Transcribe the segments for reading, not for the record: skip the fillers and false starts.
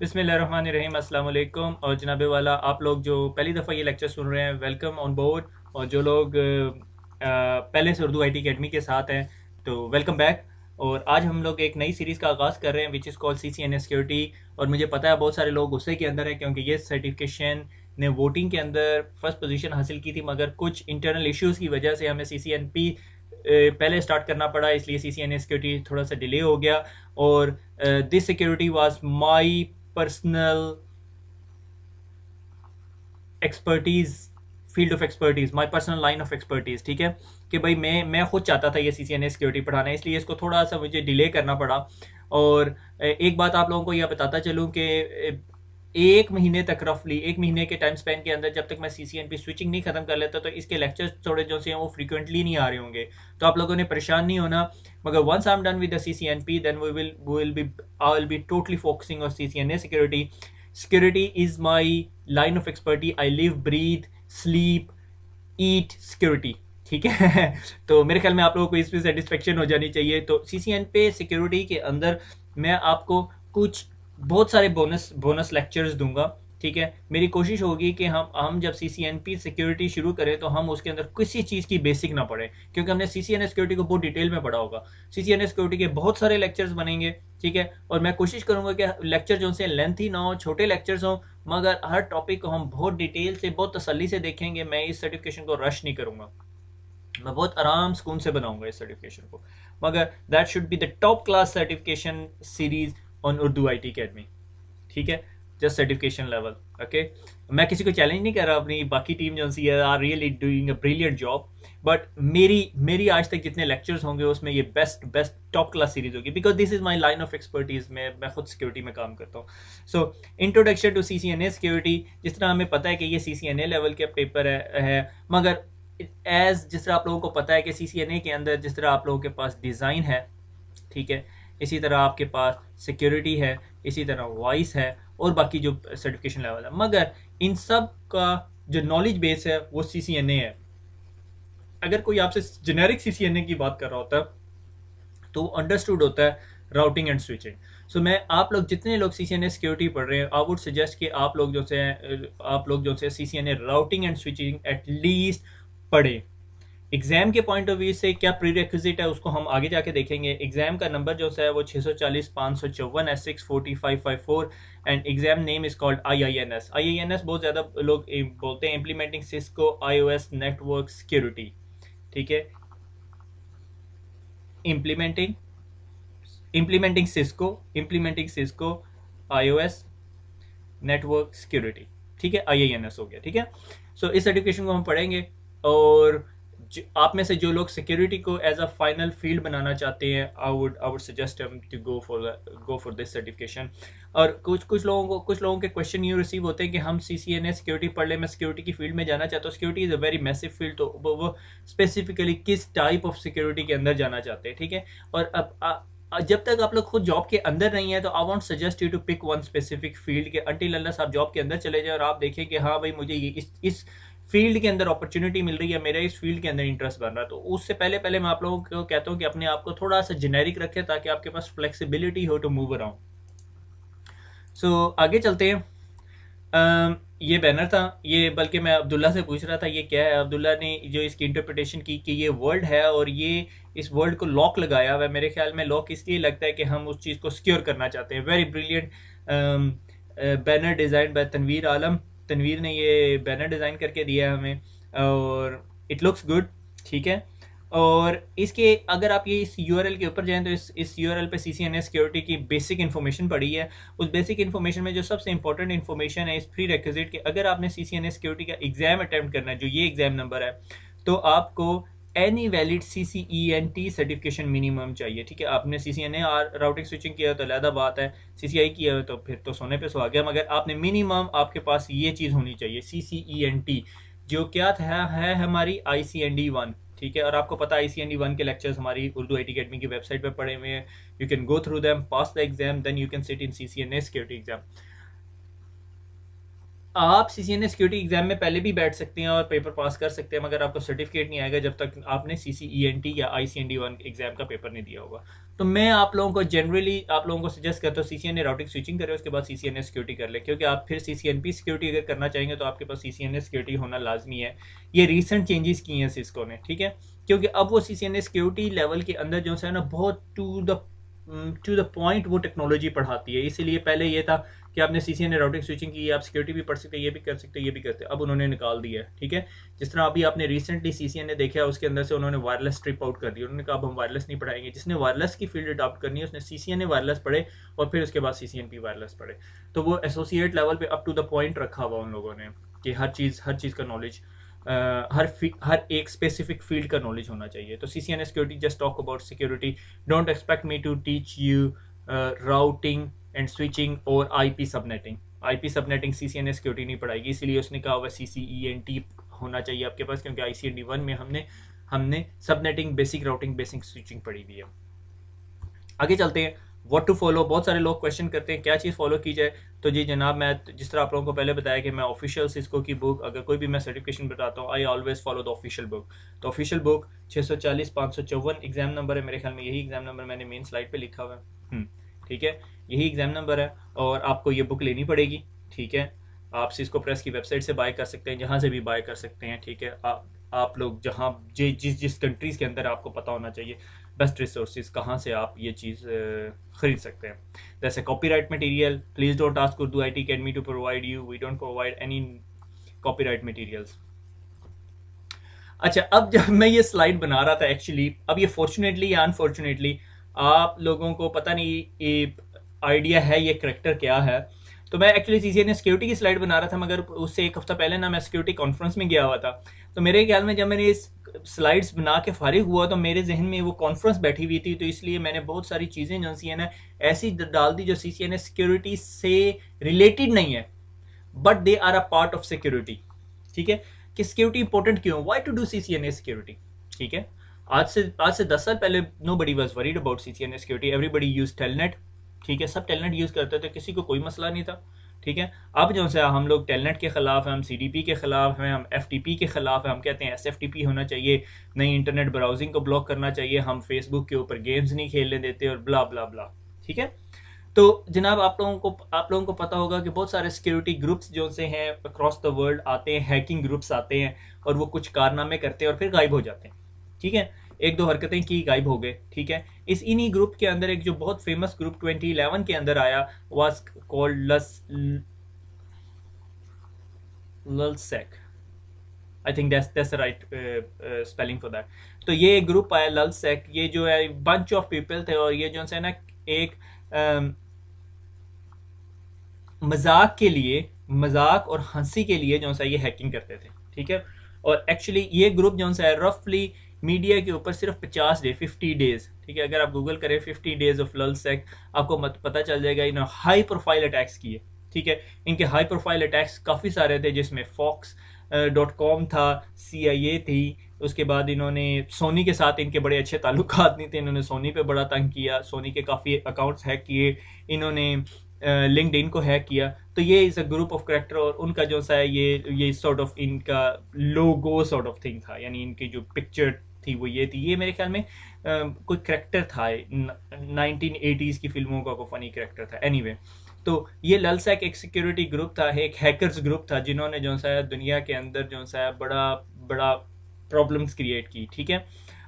बिस्मिल्लाहिर्रहमानिर्रहीम, अस्सलाम वालेकुम। और जनाब वाला, आप लोग जो पहली दफ़ा ये लेक्चर सुन रहे हैं, वेलकम ऑन बोर्ड। और जो लोग पहले से उर्दू आईटी अकेडमी के साथ हैं, तो वेलकम बैक। और आज हम लोग एक नई सीरीज़ का आगाज़ कर रहे हैं, which is called CCNA security. और मुझे पता है बहुत सारे लोग गुस्से के अंदर हैं, क्योंकि ये सर्टिफिकेशन ने वोटिंग के अंदर फर्स्ट पोजीशन हासिल की थी, मगर कुछ इंटरनल इश्यूज़ की वजह से हमें CCNP पहले स्टार्ट करना पड़ा, इसलिए CCNA सिक्योरिटी थोड़ा सा डिले हो गया। और this security was my personal expertise, field of expertise, my personal line of expertise. ठीक है कि भाई मैं खुद चाहता था ये CCNA सिक्योरिटी पढ़ाना, इसलिए इसको थोड़ा सा मुझे डिले करना पड़ा। और एक बात आप लोगों को यह बताता चलूँ कि एक महीने तक, रफली एक महीने के टाइम स्पेन के अंदर, जब तक मैं CCNP स्विचिंग नहीं खत्म कर लेता, तो इसके लेक्चर्स थोड़े जो से हैं वो फ्रीक्वेंटली नहीं आ रहे होंगे। तो आप लोगों ने परेशान नहीं होना। मगर once I am done with the CCNP, then we will be I will be totally focusing on CCNA security. Security is my line of expertise. I live, breathe, sleep, eat security. ठीक है तो मेरे ख्याल में आप लोगों को इसमें सेटिस्फेक्शन हो जानी चाहिए। तो CCN पे सिक्योरिटी के अंदर मैं आपको कुछ बहुत सारे बोनस बोनस लेक्चर्स दूंगा। ठीक है, मेरी कोशिश होगी कि हम जब CCNP सिक्योरिटी शुरू करें तो हम उसके अंदर किसी चीज़ की बेसिक ना पढ़ें, क्योंकि हमने CCNA सिक्योरिटी को बहुत डिटेल में पढ़ा होगा। CCNA सिक्योरिटी के बहुत सारे लेक्चर्स बनेंगे। ठीक है, और मैं कोशिश करूंगा कि लेक्चर जो से लेंथी ना हो, छोटे लेक्चर्स हों, मगर हर टॉपिक को हम बहुत डिटेल से, बहुत तसल्ली से देखेंगे। मैं इस सर्टिफिकेशन को रश नहीं करूंगा, मैं बहुत आराम सुकून से बनाऊंगा इस सर्टिफिकेशन को। मगर that should be the top class certification series on Urdu IT academy. ठीक है, जस्ट सर्टिफिकेशन लेवल। ओके, मैं किसी को चैलेंज नहीं कर रहा, अपनी बाकी टीम जो सी are really doing a brilliant job. But मेरी मेरी आज तक जितने लेक्चर्स होंगे उसमें ये best best top class series होगी, because this is my line of expertise. मैं खुद सिक्योरिटी में काम करता हूँ। So introduction to CCNA security, जिस तरह हमें पता है कि ये CCNA लेवल के पेपर है, मगर जिस तरह आप लोगों को पता है कि CCNA के अंदर जिस तरह आप लोगों के पास डिज़ाइन है, ठीक है, इसी तरह आपके पास सिक्योरिटी है, इसी तरह वॉइस है, और बाकी जो सर्टिफिकेशन लेवल है, मगर इन सब का जो नॉलेज बेस है वो CCNA है। अगर कोई आपसे जेनेरिक CCNA की बात कर रहा होता है तो अंडरस्टूड होता है राउटिंग एंड स्विचिंग। सो मैं आप लोग जितने लोग CCNA सिक्योरिटी पढ़ रहे हैं, आई वुड सजेस्ट कि आप लोग जो से CCNA routing and switching at least पढ़े। एग्जाम के पॉइंट ऑफ व्यू से क्या प्री रिक्विजिट है उसको हम आगे जाके देखेंगे। एग्जाम का नंबर जो है वो 640 554 है, 64554। And enzyme name is called IINS। IINS बहुत ज़्यादा लोग बोलते हैं implementing Cisco iOS network security. ठीक है, implementing implementing Cisco iOS network security. ठीक है, IINS हो गया। ठीक है, सो इस सर्टिफिकेशन को हम पढ़ेंगे। और आप में से जो लोग सिक्योरिटी को एज अ फाइनल फील्ड बनाना चाहते हैं, I would suggest him to go for this certification. और कुछ लोगों के क्वेश्चन ये रिसीव होते हैं कि हम CCNA सिक्योरिटी पढ़ ले, मैं सिक्योरिटी की फील्ड में जाना चाहता हूँ। Security is a very massive field, तो वो स्पेसिफिकली किस टाइप ऑफ सिक्योरिटी के अंदर जाना चाहते हैं। ठीक है, और अब जब तक आप लोग खुद जॉब के अंदर नहीं है, तो I won't suggest you to pick one specific field के अंटिल अनलेस आप जॉब के अंदर चले जाए और आप देखें कि हाँ भाई, मुझे ये इस फील्ड के अंदर अपॉर्चुनिटी मिल रही है, मेरा इस फील्ड के अंदर इंटरेस्ट बन रहा है। तो उससे पहले पहले मैं आप लोगों को कहता हूँ कि अपने आप को थोड़ा सा जेनेरिक रखें, ताकि आपके पास फ्लेक्सिबिलिटी हो टू मूव अराउंड। सो आगे चलते हैं। ये बैनर था, ये बल्कि मैं अब्दुल्ला से पूछ रहा था ये क्या है। अब्दुल्ला ने जो इसकी इंटरप्रिटेशन की कि ये वर्ड है, और ये इस वर्ड को लॉक लगाया हुआ है। मेरे ख्याल में लॉक इसलिए लगता है कि हम उस चीज़ को सिक्योर करना चाहते हैं। Very brilliant banner design by Tanveer Alam. Tanveer ने ये बैनर डिज़ाइन करके दिया है हमें, और इट लुक्स गुड। ठीक है, और इसके अगर आप ये इस URL के ऊपर जाएं, तो इस URL पे CCNA सिक्योरिटी की बेसिक इन्फॉर्मेशन पड़ी है। उस बेसिक इन्फॉर्मेशन में जो सबसे इंपॉर्टेंट इन्फॉर्मेशन है इस प्री रिक्विजिट के, अगर आपने CCNA सिक्योरिटी का एग्जाम अटेम्प्ट करना है, जो ये एग्जाम नंबर है, तो आपको any valid CCENT certification minimum चाहिए। ठीक है, आपने CCNA राउटिंग स्विचिंग किया तो अलहदा बात है, CCI किया है तो फिर तो सोने पे सुहागा, मगर आपने मिनिमम आपके पास ये चीज़ होनी चाहिए, CCENT, जो क्या था है हमारी ICND 1। ठीक है, और आपको पता है ICND 1 के लेक्चर्स हमारी उर्दू IT अकेडमी की वेबसाइट पर पड़े हुए हैं। You can go through them, pass the exam, then you can sit in CCNA security exam. आप CCNA सिक्योरिटी एग्जाम में पहले भी बैठ सकते हैं और पेपर पास कर सकते हैं, मगर आपको सर्टिफिकेट नहीं आएगा जब तक आपने CCENT या ICND 1 एग्जाम का पेपर नहीं दिया होगा। तो मैं आप लोगों को जनरली आप लोगों को सजेस्ट करता हूँ CCNA राउटिंग स्विचिंग करें, उसके बाद CCNA सिक्योरिटी कर ले, क्योंकि आप फिर CCNP सिक्योरिटी अगर करना चाहेंगे तो आपके पास CCNA सिक्योरिटी होना लाजमी है। ये रिसेंट चेंजेस किए हैं सिस्को ने, ठीक है, क्योंकि अब वो CCNA सिक्योरिटी लेवल के अंदर जो है ना बहुत टू द पॉइंट वो टेक्नोलॉजी पढ़ाती है। इसीलिए पहले ये था कि आपने CCNA राउटिंग स्विचिंग की, आप सिक्योरिटी भी पढ़ सकते, ये भी कर सकते, ये भी करते, अब उन्होंने निकाल दिया है, ठीक है। जिस तरह अभी आपने रिसेंटली CCNA देखा है, उसके अंदर से उन्होंने वायरलेस स्ट्रिप आउट कर दिया। उन्होंने कहा अब हम वायरलेस नहीं पढ़ाएंगे, जिसने वायरलेस की फील्ड अडॉप्ट करनी है उसने CCNA वायरलेस पढ़े और फिर उसके बाद CCNP वायरलेस पढ़े। तो वो एसोसिएट लेवल पे अप टू द पॉइंट रखा हुआ उन लोगों ने कि हर चीज़ का नॉलेज, हर एक स्पेसिफिक फील्ड का नॉलेज होना चाहिए। तो CCNA security just talk about security, don't expect me to teach you routing and switching और IP subnetting. IP subnetting CCNA security नहीं पढ़ाएगी, इसलिए उसने कहा हुआ CCENT होना चाहिए आपके पास, क्योंकि ICND 1 में हमने subnetting, basic routing, basic switching पढ़ी हुई है। आगे चलते हैं, व्हाट टू फॉलो। बहुत सारे लोग क्वेश्चन करते हैं क्या चीज़ फॉलो की जाए। तो जी जनाब, मैं जिस तरह आप लोगों को पहले बताया कि मैं ऑफिशियल सिस्को की बुक, अगर कोई भी मैं सर्टिफिकेशन बताता हूँ, I always follow the official book. तो ऑफिशियल बुक 640 554 एग्जाम नंबर है, मेरे ख्याल में यही एग्जाम नंबर मैंने मेन स्लाइड पे लिखा हुआ है, ठीक है, यही एग्जाम नंबर है और आपको ये बुक लेनी पड़ेगी, ठीक है। आप सिस्को प्रेस की वेबसाइट से बाय कर सकते हैं, जहाँ से भी बाय कर सकते हैं, ठीक है। आप लोग जहाँ जिस कंट्रीज़ के अंदर आपको पता होना चाहिए बेस्ट रिसोर्सेज कहाँ से आप ये चीज़ खरीद सकते हैं। जैसे copyright material, please don't ask Urdu IT academy to provide you, we don't provide any copyright materials. अच्छा, अब जब मैं ये स्लाइड बना रहा था एक्चुअली, अब ये फॉर्चुनेटली या अनफॉर्चुनेटली आप लोगों को पता नहीं ये आइडिया है ये करेक्टर क्या है। तो मैं एक्चुअली CCNA सिक्योरिटी की स्लाइड बना रहा था, मगर उससे एक हफ्ता पहले ना मैं सिक्योरिटी कॉन्फ्रेंस में गया हुआ था। तो मेरे ख्याल में जब मैंने इस स्लाइड्स बना के फारिग हुआ तो मेरे जहन में वो कॉन्फ्रेंस बैठी हुई थी, तो इसलिए मैंने बहुत सारी चीज़ें जो सी है ना ऐसी डाल दी जो CCNA सिक्योरिटी से रिलेटेड नहीं है, but they are a part of security, ठीक है। कि सिक्योरिटी इंपॉर्टेंट क्यों, why to do CCNA security, ठीक है। आज से 10 साल पहले nobody was worried about CCNA security, everybody use telnet, ठीक है, सब टेलनेट यूज करते थे, किसी को कोई मसला नहीं था, ठीक है। अब जो है हम लोग टेलनेट के खिलाफ हैं, हम CDP के खिलाफ हैं, हम FTP के खिलाफ हैं, हम कहते हैं SFTP होना चाहिए, नई इंटरनेट ब्राउजिंग को ब्लॉक करना चाहिए, हम फेसबुक के ऊपर गेम्स नहीं खेलने देते और ब्ला ब्ला ब्ला, ठीक है। तो जनाब आप लोगों को पता होगा कि बहुत सारे सिक्योरिटी ग्रुप्स जो से हैं अक्रॉस द वर्ल्ड आते हैं, हैकिंग ग्रुप्स आते हैं और वो कुछ कारनामे करते हैं और फिर गायब हो जाते हैं, ठीक है। एक दो हरकतें की, गायब हो गए, ठीक है। इन्हीं ग्रुप के अंदर एक जो बहुत फेमस ग्रुप 2011 के अंदर आया was called LulzSec, I think that's the right spelling for that. तो ये ग्रुप आया ललसेक, ये जो है बंच ऑफ पीपल थे और ये जो है ना एक मजाक और हंसी के लिए जो है ये हैकिंग करते थे, ठीक है। और एक्चुअली ये ग्रुप जो है रफली मीडिया के ऊपर सिर्फ 50 डेज, ठीक है। अगर आप गूगल करें 50 डेज ऑफ ललसेक, आपको पता चल जाएगा इन्होंने हाई प्रोफाइल अटैक्स किए, ठीक है। इनके हाई प्रोफाइल अटैक्स काफ़ी सारे थे, जिसमें Fox.com था, CIA थी, उसके बाद इन्होंने सोनी के साथ इनके बड़े अच्छे ताल्लुकात नहीं थे, इन्होंने सोनी पे बड़ा तंग किया, सोनी के काफ़ी अकाउंट्स हैक किए, इन्होंने लिंक्डइन को हैक किया। तो ये is a group of character और उनका जो सा है ये सॉर्ट ऑफ इनका लोगो सॉर्ट ऑफ थिंग था, यानी इनकी जो पिक्चर थी वो ये थी। ये मेरे ख्याल में कोई करेक्टर था 1980s की फिल्मों का कोई फनी करेक्टर था, एनीवे। तो ये ललसेक एक सिक्योरिटी ग्रुप था, एक हैकर्स ग्रुप था, जिन्होंने जो सा दुनिया के अंदर जो सा बड़ा बड़ा प्रॉब्लम्स क्रिएट की, ठीक है।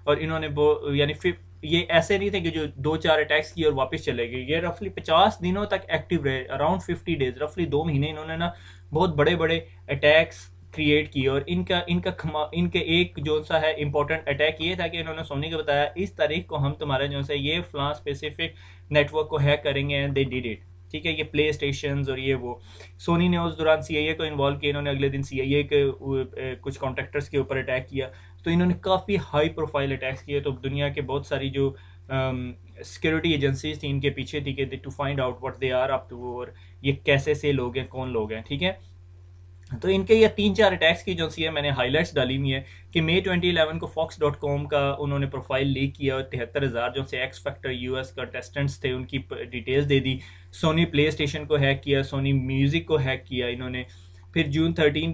और इन्होंने वो यानी फिर ये ऐसे नहीं थे कि जो 2-4 अटैक्स किए और वापस चले गए, ये रफली 50 दिनों तक एक्टिव रहे, अराउंड 50 डेज, रफली 2 महीने इन्होंने ना बहुत बड़े बड़े अटैक्स क्रिएट किए। और इनके एक जो सा है इंपॉर्टेंट अटैक ये था कि इन्होंने सोनी को बताया इस तारीख को हम तुम्हारा जो सा ये फलां स्पेसिफिक नेटवर्क को हैक करेंगे, एंड दे डिड इट, ठीक है। ये प्ले स्टेशन और ये वो सोनी ने उस दौरान CIA को इन्वॉल्व किया, इन्होंने अगले दिन CIA के कुछ कॉन्ट्रैक्टर्स के ऊपर अटैक किया। तो इन्होंने काफ़ी हाई प्रोफाइल अटैक्स किए। तो दुनिया के बहुत सारी जो सिक्योरिटी एजेंसीज थी इनके पीछे थी कि to find out what they are up to, और ये कैसे से लोग हैं, कौन लोग हैं, ठीक है। तो इनके ये 3-4 अटैक्स की जो सी है मैंने हाईलाइट्स डाली हुई है कि मई 2011 को Fox.com का उन्होंने प्रोफाइल लीक किया और 73,000 जो से एक्स फैक्टर US कंटेस्टेंट्स थे उनकी डिटेल्स दे दी। सोनी प्ले स्टेशन को हैक किया, सोनी म्यूज़िक को हैक किया इन्होंने। फिर जून 13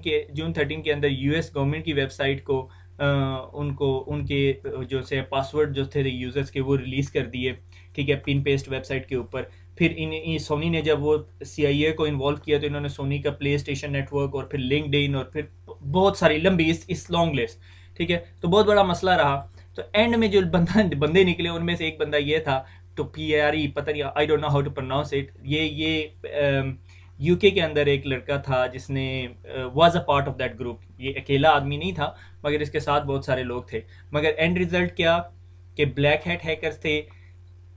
के अंदर US गवर्नमेंट की वेबसाइट को उनके जो से पासवर्ड जो थे यूज़र्स के वो रिलीज़ कर दिए। ठीक है, पिन पेस्ट वेबसाइट के ऊपर। फिर इन सोनी ने जब वो CIA को इन्वॉल्व किया तो इन्होंने सोनी का प्ले स्टेशन नेटवर्क और फिर लिंक्डइन और फिर बहुत सारी लंबी इस लॉन्ग लिस्ट, ठीक है। तो बहुत बड़ा मसला रहा। तो एंड में जो बंदे निकले उनमें से एक बंदा ये था, तो PRE, पता नहीं, I don't know how to pronounce it, ये UK के अंदर एक लड़का था जिसने was a part of that group. ये अकेला आदमी नहीं था मगर इसके साथ बहुत सारे लोग थे। मगर एंड रिजल्ट क्या कि ब्लैक हैट हैकर्स थे,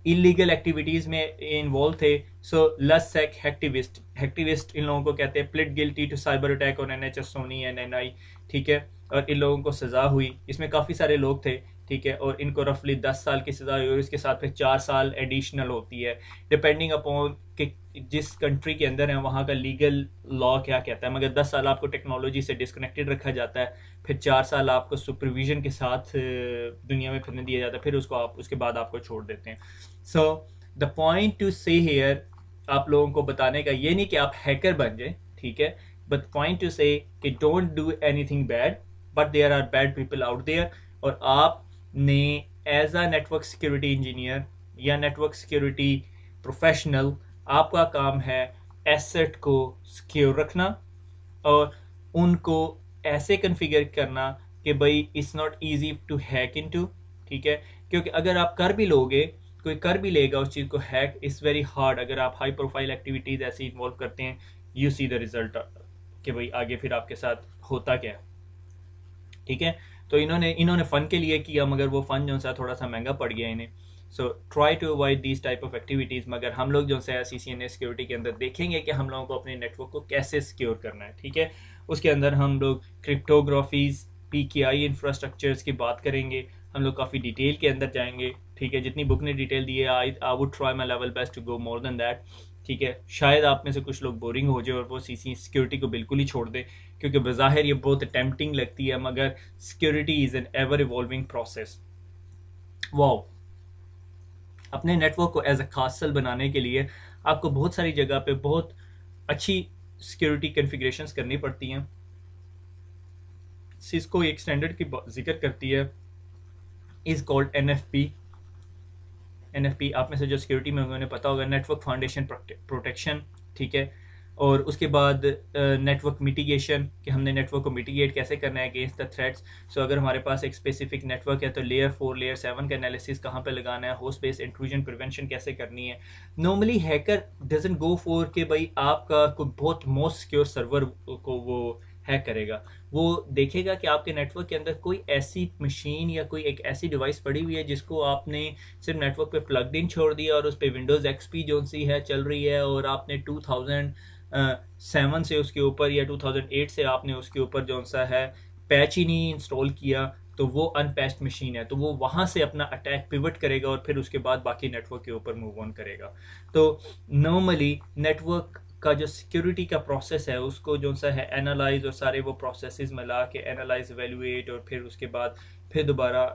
इलीगल एक्टिविटीज़ में इन्वॉल्व थे। सो लससेक एक्टिविस्ट इन लोगों को कहते हैं, pleaded guilty to cyber attack on NHS Sony and NI, ठीक है। और इन लोगों को सज़ा हुई, इसमें काफ़ी सारे लोग थे, ठीक है। और इनको रफली 10 साल की सज़ा हुई और इसके साथ फिर 4 साल एडिशनल होती है, डिपेंडिंग अपॉन कि जिस कंट्री के अंदर है वहाँ का लीगल लॉ क्या कहता है। मगर 10 साल आपको टेक्नोलॉजी से डिस्कनेक्टेड रखा जाता है, फिर 4 साल आपको सुपरविजन के साथ दुनिया में फिरने दिया जाता है, फिर उसके बाद आपको छोड़ देते हैं। सो द पॉइंट टू से हेयर, आप लोगों को बताने का ये नहीं कि आप हैकर बन जाए, ठीक है, बट पॉइंट टू से कि don't do anything bad, but there are bad people out there. और आपने as a network security engineer या नेटवर्क सिक्योरिटी प्रोफेशनल, आपका काम है एसेट को सिक्योर रखना और उनको ऐसे कन्फिगर करना कि भाई it's not easy to hack into, ठीक है। क्योंकि अगर आप कर भी लोगे, कोई कर भी लेगा उस चीज़ को हैक, इज़ वेरी हार्ड। अगर आप हाई प्रोफाइल एक्टिविटीज़ ऐसे इन्वॉल्व करते हैं, यू सी द रिजल्ट कि भाई आगे फिर आपके साथ होता क्या है, ठीक है। तो इन्होंने फ़न के लिए किया मगर वो फ़न जो सा थोड़ा सा महंगा पड़ गया इन्हें। So try to avoid these type of activities. मगर हम लोग जो है CCNA सिक्योरिटी के अंदर देखेंगे कि हम लोगों को अपने नेटवर्क को कैसे सिक्योर करना है, ठीक है। उसके अंदर हम लोग क्रिप्टोग्राफीज़, PKI इंफ्रास्ट्रक्चर्स की बात करेंगे, हम लोग काफ़ी डिटेल के अंदर जाएंगे, ठीक है। जितनी बुक ने डिटेल दी है, I would try my level best to go more than that, ठीक है। शायद आप में से कुछ लोग बोरिंग हो जाए और वो CC सिक्योरिटी को बिल्कुल ही छोड़ दें, क्योंकि बज़ाहिर ये बहुत टेम्पटिंग लगती है, मगर security is an ever evolving process. Wow, अपने नेटवर्क को एज अ कासल बनाने के लिए आपको बहुत सारी जगह पे बहुत अच्छी सिक्योरिटी कॉन्फ़िगरेशंस करनी पड़ती हैं। सिस्को एक स्टैंडर्ड की जिक्र करती है, इज़ कॉल्ड NFP। आप में से जो सिक्योरिटी में उन्हें पता होगा, नेटवर्क फाउंडेशन प्रोटेक्शन, ठीक है। और उसके बाद नेटवर्क मिटिगेशन, कि हमने नेटवर्क को मिटिगेट कैसे करना है अगेंस्ट द थ्रेट्स। सो अगर हमारे पास एक स्पेसिफिक नेटवर्क है तो लेयर 4 लेयर 7 का एनालिसिस कहाँ पे लगाना है, होस्ट बेस्ड इंट्रूजन प्रिवेंशन कैसे करनी है। Normally hacker doesn't go for कि भाई आपका कोई बहुत मोस्ट सिक्योर सर्वर को वो हैक करेगा। वो देखेगा कि आपके नेटवर्क के अंदर कोई ऐसी मशीन या कोई एक ऐसी डिवाइस पड़ी हुई है जिसको आपने सिर्फ नेटवर्क पे प्लग्ड इन छोड़ दिया और उस पर विंडोज़ XP जो सी है चल रही है, और आपने 2007 से उसके ऊपर या 2008 से आपने उसके ऊपर जो सा है पैच ही नहीं इंस्टॉल किया, तो वो अनपैच्ड मशीन है। तो वो वहाँ से अपना अटैक पिवट करेगा और फिर उसके बाद बाकी नेटवर्क के ऊपर मूव ऑन करेगा। तो नॉर्मली नेटवर्क का जो सिक्योरिटी का प्रोसेस है उसको जो सा है एनालाइज और सारे वो प्रोसेसेस मिला के एनालाइज, एवेल्युएट और फिर उसके बाद फिर दोबारा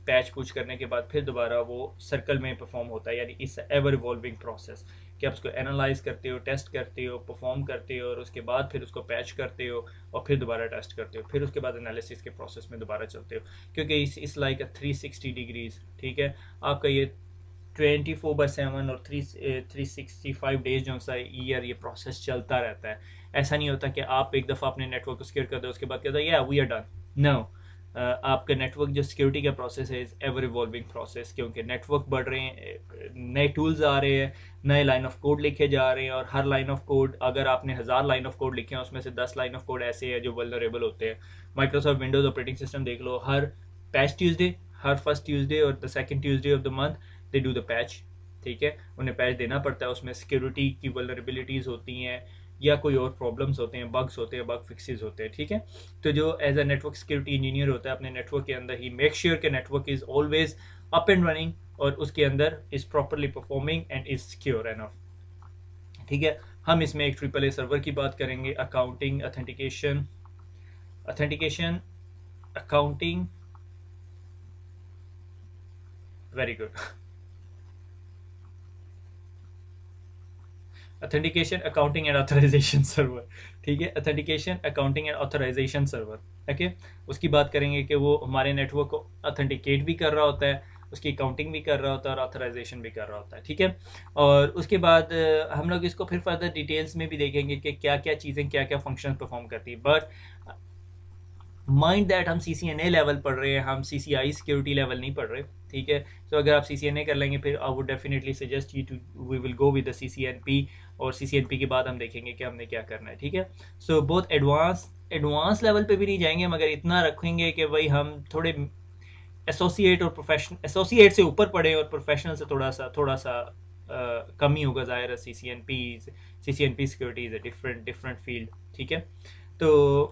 पैच पुश करने के बाद फिर दोबारा वो सर्कल में परफॉर्म होता है। यानी इट्स एवर इवॉल्विंग प्रोसेस कि आप उसको एनालाइज करते हो, टेस्ट करते हो, परफॉर्म करते हो और उसके बाद फिर उसको पैच करते हो और फिर दोबारा टेस्ट करते हो, फिर उसके बाद एनालिसिस के प्रोसेस में दोबारा चलते हो। क्योंकि इस लाइक 360 डिग्रीज, ठीक है। आपका ये 24/7 और 365 डेज जो सा ईयर ये प्रोसेस चलता रहता है। ऐसा नहीं होता कि आप एक दफ़ा अपने नेटवर्क को सिक्योर कर दो उसके बाद कहते हैं या वी आर डन। नो, आपका नेटवर्क जो सिक्योरिटी का प्रोसेस है इज़ एवर इवॉल्विंग प्रोसेस, क्योंकि नेटवर्क बढ़ रहे हैं, नए टूल्स आ रहे हैं, नए लाइन ऑफ कोड लिखे जा रहे हैं, और हर लाइन ऑफ कोड, अगर आपने 1000 लाइन ऑफ कोड लिखे हैं उसमें से 10 लाइन ऑफ कोड ऐसे हैं जो वल्नरेबल होते हैं। माइक्रोसॉफ्ट विंडोज़ ऑपरेटिंग सिस्टम देख लो, हर पैच ट्यूसडे, हर फर्स्ट ट्यूसडे और the second Tuesday of the month they do the patch, ठीक है। उन्हें पैच देना पड़ता है, उसमें सिक्योरिटी की वल्नरेबिलिटीज़ होती हैं या कोई और प्रॉब्लम्स होते हैं, बग्स होते हैं, बग फिक्सेस होते हैं, ठीक है। तो जो as a network security engineer होता है अपने नेटवर्क के अंदर ही मेक श्योर के network is always up and running और उसके अंदर is properly performing and is secure enough, ठीक है। हम इसमें एक AAA सर्वर की बात करेंगे, accounting, authentication, accounting, very good, authentication, accounting and authorization server, ठीक है। Authentication, accounting and authorization server, okay. उसकी बात करेंगे कि वो हमारे नेटवर्क को अथेंटिकेट भी कर रहा होता है उसकी काउंटिंग भी कर रहा होता है और ऑथराइजेशन भी कर रहा होता है, ठीक है। और उसके बाद हम लोग इसको फिर फर्दर डिटेल्स में भी देखेंगे कि क्या क्या चीज़ें क्या क्या फंक्शन परफॉर्म करती है। बट माइंड दैट हम CCNA लेवल पढ़ रहे हैं, हम CCI सिक्योरिटी लेवल नहीं पढ़ रहे, ठीक है। तो अगर आप CCNA कर लेंगे फिर I would definitely suggest you to we will go with the CCNP, और CCNP के बाद हम देखेंगे कि हमने क्या करना है, ठीक है। सो बहुत एडवांस लेवल पे भी नहीं जाएंगे, मगर इतना रखेंगे कि भाई हम थोड़े एसोसिएट और प्रोफेशनल, एसोसिएट से ऊपर पढ़े और प्रोफेशनल से थोड़ा सा कम ही होगा, ज़ाहिर है। CCNP security is a different different field, ठीक है। तो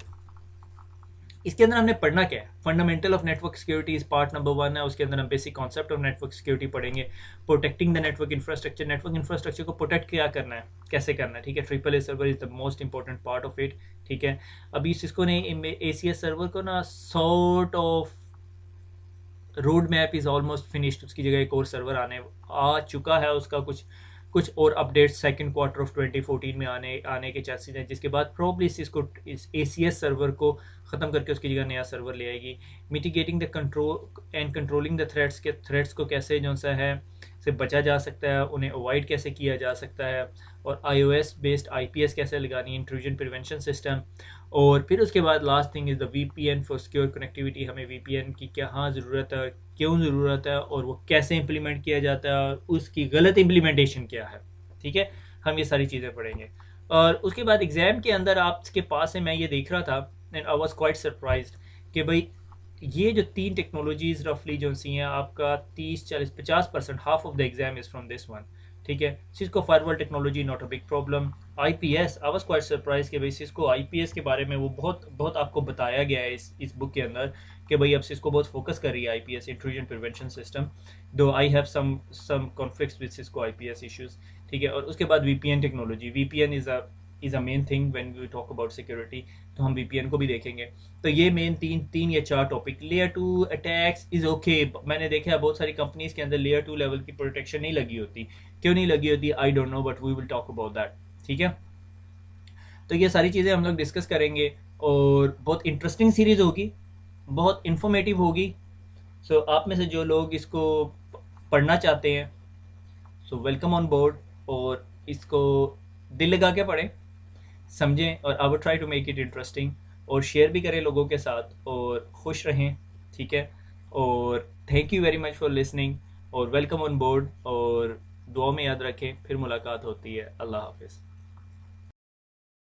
इसके अंदर हमने पढ़ना क्या है, फंडामेंटल ऑफ नेटवर्क सिक्योरिटी इस पार्ट नंबर 1 है। उसके अंदर हम basic concept of network security पढ़ेंगे, protecting the network infrastructure, network infrastructure को प्रोटेक्ट क्या करना है, कैसे करना है, ठीक है। AAA server is the most important part of it, ठीक है। अभी सिस्को ने ACS सर्वर को ना sort of road map is almost finished, उसकी जगह एक और सर्वर आने आ चुका है, उसका कुछ कुछ और अपडेट्स सेकंड क्वार्टर ऑफ 2014 में आने के चांसेस हैं, जिसके बाद प्रोबब्ली इसको इस ACS सर्वर को ख़त्म करके उसकी जगह नया सर्वर ले आएगी। Mitigating the control and controlling the threats, के थ्रेट्स को कैसे जो सा है से बचा जा सकता है, उन्हें अवॉइड कैसे किया जा सकता है, और iOS बेस्ड IPS कैसे लगानी है, इंट्रूजन प्रिवेंशन सिस्टम। और फिर उसके बाद last thing is the VPN for secure connectivity, हमें VPN की क्या हाँ ज़रूरत है, क्यों ज़रूरत है, और वो कैसे इम्प्लीमेंट किया जाता है, और उसकी गलत इम्प्लीमेंटेशन क्या है, ठीक है। हम ये सारी चीज़ें पढ़ेंगे। और उसके बाद एग्ज़ाम के अंदर आपके पास है, मैं ये देख रहा था and I was quite surprised कि भाई ये जो 3 टेक्नोलॉजीज रफली जो सी हैं, आपका 30 40 50% half of the exam is from this one, ठीक है। Cisco firewall technology not a big problem. IPS I was quite surprise कि भाई सिस्को IPS के बारे में वो बहुत बहुत आपको बताया गया है इस बुक के अंदर कि भाई अब सिस्को बहुत फोकस कर रही है IPS, intrusion prevention system, though I have some conflicts with Cisco IPS issues, ठीक है। और उसके बाद VPN technology, VPN is a main thing when we talk about security, तो हम VPN को भी देखेंगे। तो ये मेन तीन या 4 topic. Layer 2 attacks is okay, मैंने देखा है बहुत सारी कंपनीज के अंदर लेयर 2 लेवल की प्रोटेक्शन नहीं लगी होती, क्यों नहीं लगी होती I don't know, but we will talk about that, ठीक है। तो ये सारी चीज़ें हम लोग डिस्कस करेंगे और बहुत इंटरेस्टिंग सीरीज़ होगी, बहुत इंफॉर्मेटिव होगी। सो आप में से जो लोग इसको पढ़ना चाहते हैं, सो वेलकम ऑन बोर्ड, और इसको दिल लगा के पढ़ें, समझें, और I would try to make it interesting, और शेयर भी करें लोगों के साथ, और खुश रहें, ठीक है। और thank you very much for listening, और वेलकम ऑन बोर्ड, और दुआ में याद रखें, फिर मुलाकात होती है। अल्लाह हाफिज़।